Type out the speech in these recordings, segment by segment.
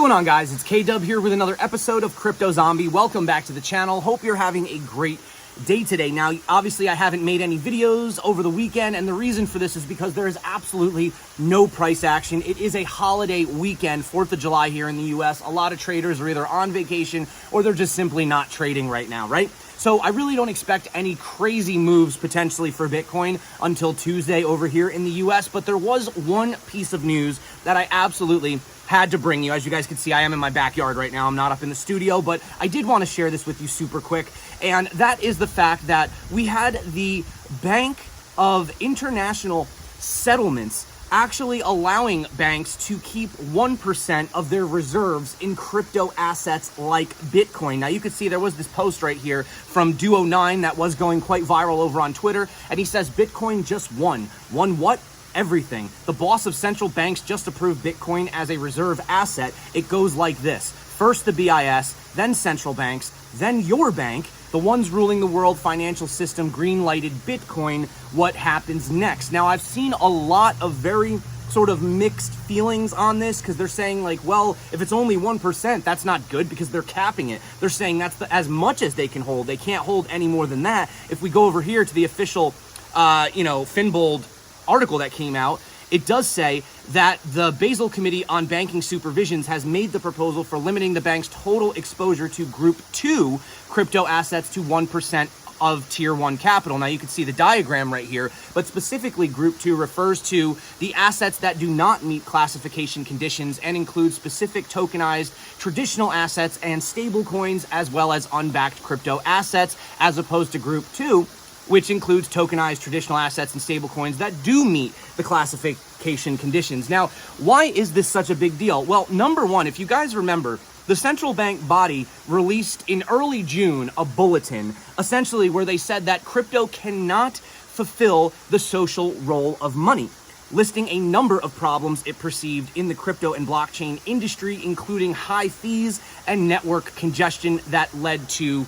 going on, guys? It's K-Dub here with another episode of Crypto Zombie. Welcome back to the channel. Hope you're having a great day today. Now, obviously, I haven't made any videos over the weekend, and the reason for this is because there is absolutely no price action. It is a holiday weekend, 4th of July here in the US. A lot of traders are either on vacation or they're just simply not trading right now, right? So I really don't expect any crazy moves potentially for Bitcoin until Tuesday over here in the US, but there was one piece of news that I absolutely had to bring you. As you guys can see, I am in my backyard right now. I'm not up in the studio, but I did want to share this with you super quick. And that is the fact that we had the Bank of International Settlements actually allowing banks to keep 1% of their reserves in crypto assets like Bitcoin. Now, you can see there was this post right here from Duo9 that was going quite viral over on Twitter. And he says, Bitcoin just won. Won what? Everything. The boss of central banks just approved Bitcoin as a reserve asset. It goes like this. First the BIS, then central banks, then your bank, the ones ruling the world financial system green-lighted Bitcoin. What happens next? Now, I've seen a lot of very sort of mixed feelings on this because they're saying like, well, if it's only 1%, that's not good because they're capping it. They're saying that's as much as they can hold. They can't hold any more than that. If we go over here to the official, Finbold article that came out, it does say that the Basel Committee on Banking Supervisions has made the proposal for limiting the bank's total exposure to Group 2 crypto assets to 1% of Tier 1 capital. Now, you can see the diagram right here, but specifically Group 2 refers to the assets that do not meet classification conditions and include specific tokenized traditional assets and stable coins, as well as unbacked crypto assets, as opposed to Group 2, which includes tokenized traditional assets and stablecoins that do meet the classification conditions. Now, why is this such a big deal? Well, number one, if you guys remember, the central bank body released in early June a bulletin, essentially where they said that crypto cannot fulfill the social role of money, listing a number of problems it perceived in the crypto and blockchain industry, including high fees and network congestion that led to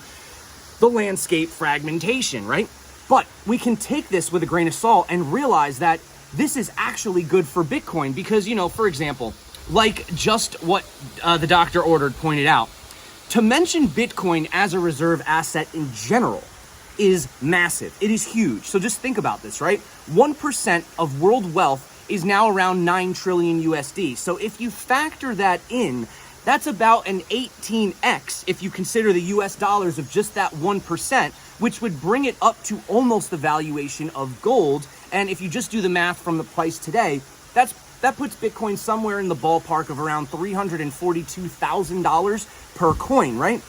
the landscape fragmentation, right? But we can take this with a grain of salt and realize that this is actually good for Bitcoin because, for example, like just what the doctor ordered pointed out, to mention Bitcoin as a reserve asset in general is massive. It is huge. So just think about this, right? 1% of world wealth is now around 9 trillion USD. So if you factor that in, that's about an 18x if you consider the US dollars of just that 1%, which would bring it up to almost the valuation of gold. And if you just do the math from the price today, that puts Bitcoin somewhere in the ballpark of around $342,000 per coin, right?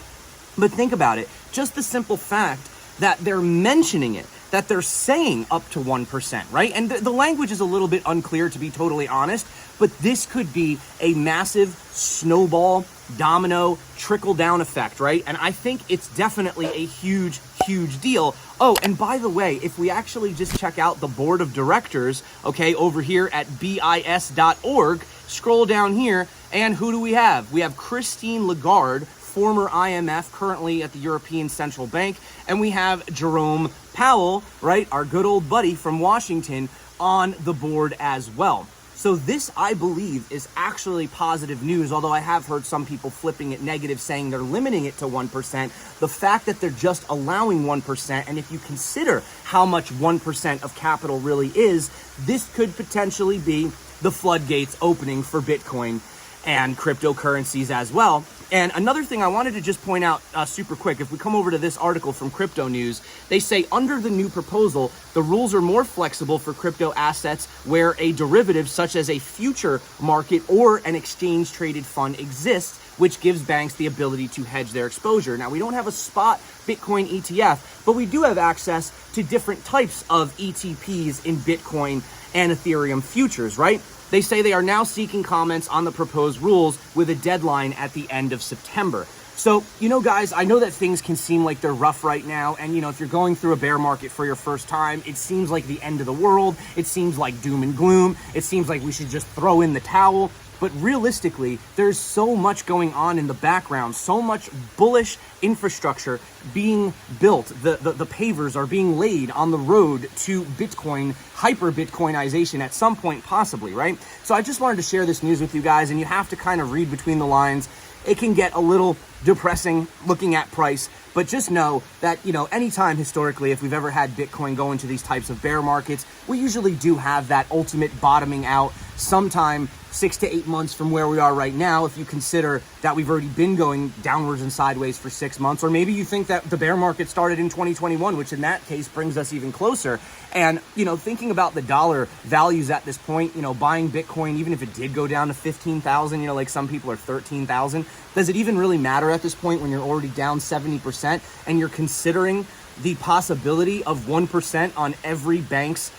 But think about it. Just the simple fact that they're mentioning it, that they're saying up to 1%, right? And the language is a little bit unclear, to be totally honest, but this could be a massive snowball, domino, trickle-down effect, right? And I think it's definitely a huge, huge deal. Oh, and by the way, if we actually just check out the board of directors, okay, over here at bis.org, scroll down here, and who do we have? We have Christine Lagarde, former IMF, currently at the European Central Bank, and we have Jerome Powell, right, our good old buddy from Washington, on the board as well. So this, I believe, is actually positive news, although I have heard some people flipping it negative, saying they're limiting it to 1%. The fact that they're just allowing 1%, and if you consider how much 1% of capital really is, this could potentially be the floodgates opening for Bitcoin and cryptocurrencies as well. And another thing I wanted to just point out super quick, if we come over to this article from Crypto News, they say under the new proposal, the rules are more flexible for crypto assets where a derivative such as a future market or an exchange traded fund exists, which gives banks the ability to hedge their exposure. Now, we don't have a spot Bitcoin ETF, but we do have access to different types of ETPs in Bitcoin and Ethereum futures, right? They say they are now seeking comments on the proposed rules with a deadline at the end of September. So, guys, I know that things can seem like they're rough right now. And, if you're going through a bear market for your first time, it seems like the end of the world. It seems like doom and gloom. It seems like we should just throw in the towel. but realistically, there's so much going on in the background, so much bullish infrastructure being built. The pavers are being laid on the road to Bitcoin, hyper-Bitcoinization at some point possibly, right? So I just wanted to share this news with you guys, and you have to kind of read between the lines. It can get a little depressing looking at price, but just know that, you know, anytime historically, if we've ever had Bitcoin go into these types of bear markets, we usually do have that ultimate bottoming out sometime 6 to 8 months from where we are right now, if you consider that we've already been going downwards and sideways for 6 months. Or maybe you think that the bear market started in 2021, which in that case brings us even closer. And, you know, thinking about the dollar values at this point, you know, buying Bitcoin, even if it did go down to 15,000, you know, like some people are 13,000, does it even really matter at this point when you're already down 70% and you're considering the possibility of 1% on every bank's,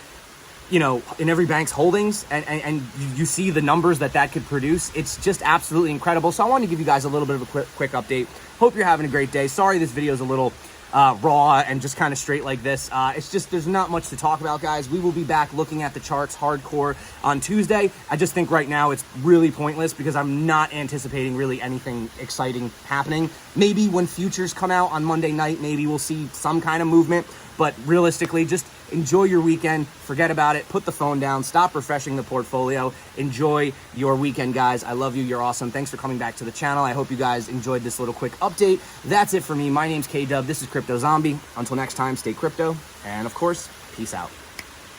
you know, in every bank's holdings, and you see the numbers that could produce? It's just absolutely incredible. So I wanted to give you guys a little bit of a quick update. Hope you're having a great day. Sorry this video is a little raw and just kind of straight like this. It's just, there's not much to talk about, guys. We will be back looking at the charts hardcore on Tuesday. I just think right now it's really pointless because I'm not anticipating really anything exciting happening. Maybe when futures come out on Monday night, maybe we'll see some kind of movement. But realistically, just enjoy your weekend. Forget about it. Put the phone down. Stop refreshing the portfolio. Enjoy your weekend, guys. I love you. You're awesome. Thanks for coming back to the channel. I hope you guys enjoyed this little quick update. That's it for me. My name's K-Dub. This is Crypto Zombie. Until next time, stay crypto. And of course, peace out.